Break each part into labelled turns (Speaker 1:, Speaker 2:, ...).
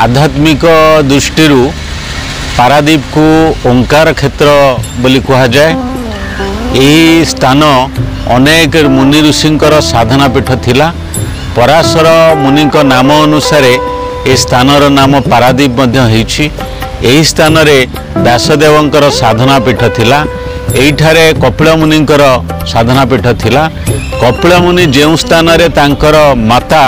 Speaker 1: आध्यात्मिक दृष्टि पारादीप को ओंकार क्षेत्र बोली कहा जाए। यही स्थान अनेक मुनि ऋषिंकर साधना पीठ थिला। पराशर मुनि नाम अनुसार ए स्थानर नाम पारादीप यही स्थान रे व्यासदेवंकर साधना पीठ थिला। एठारे कपिल मुनिंकर साधना पीठ थिला। कपिल मुनि जो स्थान रे तांकर माता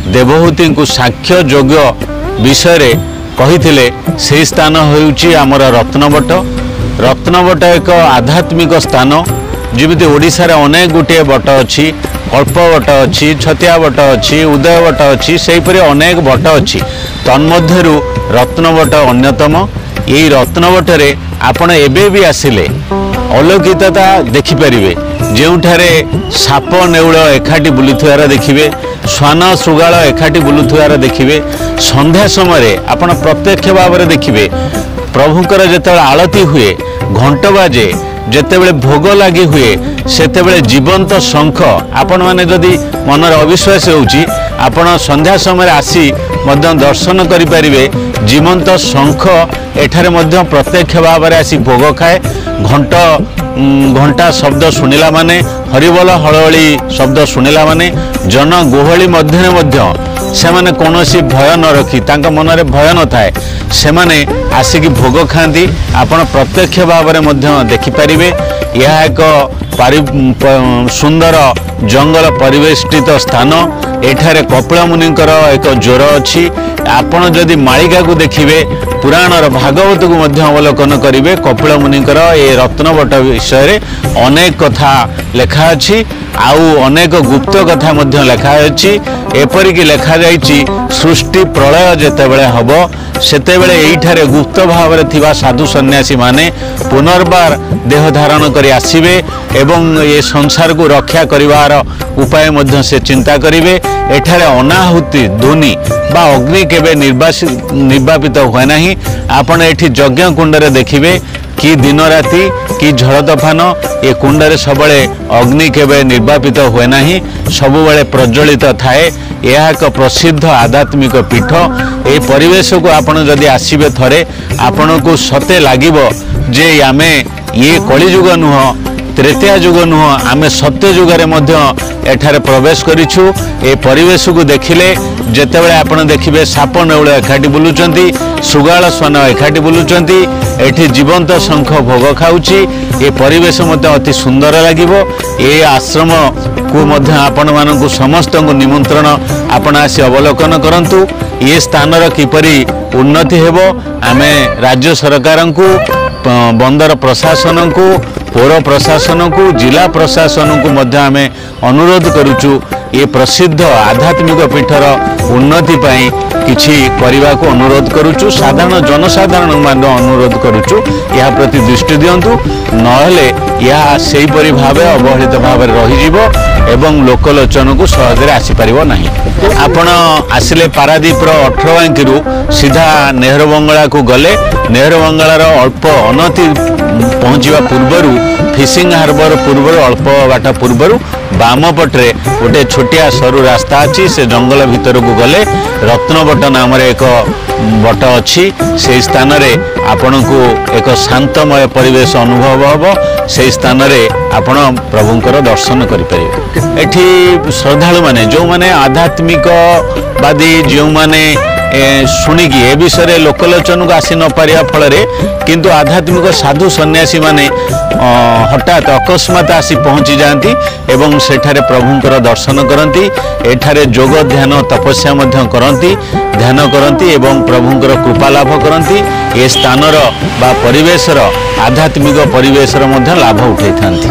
Speaker 1: देवहूति को साक्ष्य योग्य विषय कही से स्थान होउची आमर रत्नवट। रत्नवट एक आध्यात्मिक स्थान जमी ओडिशा रे अनेक गोटे बट अच्छी, कल्प बट अच्छी, छतिया बट अच्छी, उदय बट अच्छी, सेहीपरि अनेक बट अच्छी। तन्मध्यरु रत्नवट अन्यतम। यही रत्नवटरे आपण एबे भी आसिले अलौकिकता देखिपारे। जोठारे साप नेउल एकाठी बुलुथिवार देखिबे, श्वान श्रृगाल एकाठी बुलुथिवार देखिबे। संध्या समय आपण प्रत्यक्ष भाव में देखिबे प्रभुकर जेतेबेले आलती हुए, घंट बाजे, जेतेबेले भोग लगी हुए, सेतेबेले जीवंत शंख आपण माने जदि मनर अविश्वास होउची आपण संध्या समय आसी मध्य दर्शन करि परिबे। जीवंत शंख एठारे मध्य प्रत्यक्ष भाव में आसी भोग खाए। घंटा शब्द शुणिला माने, हरिबोल हलहली शब्द शुणिला माने जन गोहली मध्य से माने कौनसी भय न रखी, तांका मनरे भय न थाए, से माने आसिकी भोग खाती। आपण प्रत्यक्ष भाव में देखिपारे। यह एक सुंदर जंगल परिवेष्टित स्थान। एठारे कपिल मुनिंकर एक ज्वर अच्छी। आपण जदि मालिका को देखिबे, पुराणर भागवत को मध्य अवलोकन करिवे, कपिल मुनिंकर ए रत्नवट विषय अनेक कथा लेखा अछि। आउ अनेक गुप्त कथा मध्य लेखा अछि। एपरिक लेखा जाइछि सृष्टि प्रलय जेतेबेले हबो सेतेबेले एठारे गुप्त भाव में थिबा साधु सन्यासी माने पुनर्बार देह धारण करी आसिबे एवं ये संसार को रक्षा करिवार उपाय मध्य से चिंता करिवे। एठारे अनाहुति ध्वनि बा अग्नि केबे निर्वापित हुए नहीं। आपण एठी यज्ञ कुंडरे देखिबे कि दिन राति कि झड़ तोफान ये कुंडरे सबले अग्नि केबे निर्वापित हुए नहीं, सबुबले प्रज्वलित थाए। यह एक प्रसिद्ध आध्यात्मिक पीठ। ए परिवेश को आपण जदि आसिबे थरे आपण को सते लागिबो जे आमे ये कलिजुग नुह, त्रेतया जुग नुह, आमे सत्य युगरे मध्य एठारे प्रवेश करिछु। ए परिवेश को देखिले जेतेबेले आपण देखिबे साप नेउल एकाठी बुलुचंती, सुगाल श्वान एकाठी बुलुचंती, एठी जीवंत शंख भोग खाउची। ए परिवेश मध्य अति सुंदर लागिबो। ए आश्रम को मध्य आपण मानकु समस्त को निमंत्रण आपण आसी अवलोकन करंतु। ये स्थानर किपरि उन्नति हेबो आमे राज्य सरकार को, बंदर प्रशासन को, पौर प्रशासन को, जिला प्रशासन को मध्य आमे अनुरोध करुचु ये प्रसिद्ध आध्यात्मिक पीठर उन्नति पाई किछि करिबा को अनुरोध करुचु। साधारण जनसाधारण मान अनुरोध करुचु या प्रति दृष्टि दियंतु, नहले या सेही परि भाबे अवहेलित भाव रही जीवो एवं लोकलोचन को सहजरे आसी परिबो नाही। आपण आसिले पारादीप 18 बांकी सीधा नेहरू बंगला को गले। नेहरू बंगलार अल्प अनति पहुँचवा पूर्वर फिशिंग हार्बर पूर्वर अल्प बाट पूर्वर बाम पटे गोटे छोटिया सरु रास्ता अच्छी। से जंगल भितर को गले रत्नवट नाम एक बट अच्छी। से स्थान रे आपण को एक शांतमय परिवेश अनुभव हम। से स्थान रे आपण प्रभुंकर दर्शन करें। एठी श्रद्धालु माने जो माने आध्यात्मिकवादी जो माने शुणिकी ए विषय लोकलोचन को आसी न पारिया फल किंतु आध्यात्मिक साधु सन्यासी माने हठात अकस्मात आसी पहुँची जाती एवं सेठारे प्रभुंकर दर्शन करती। एठारे जोग ध्यान तपस्या मध्य करती, ध्यान करती एवं प्रभुंकर कृपा लाभ करती। ए स्थानर बा परिवेशर आध्यात्मिक परिवेशर मध्य लाभ उठाई थांती।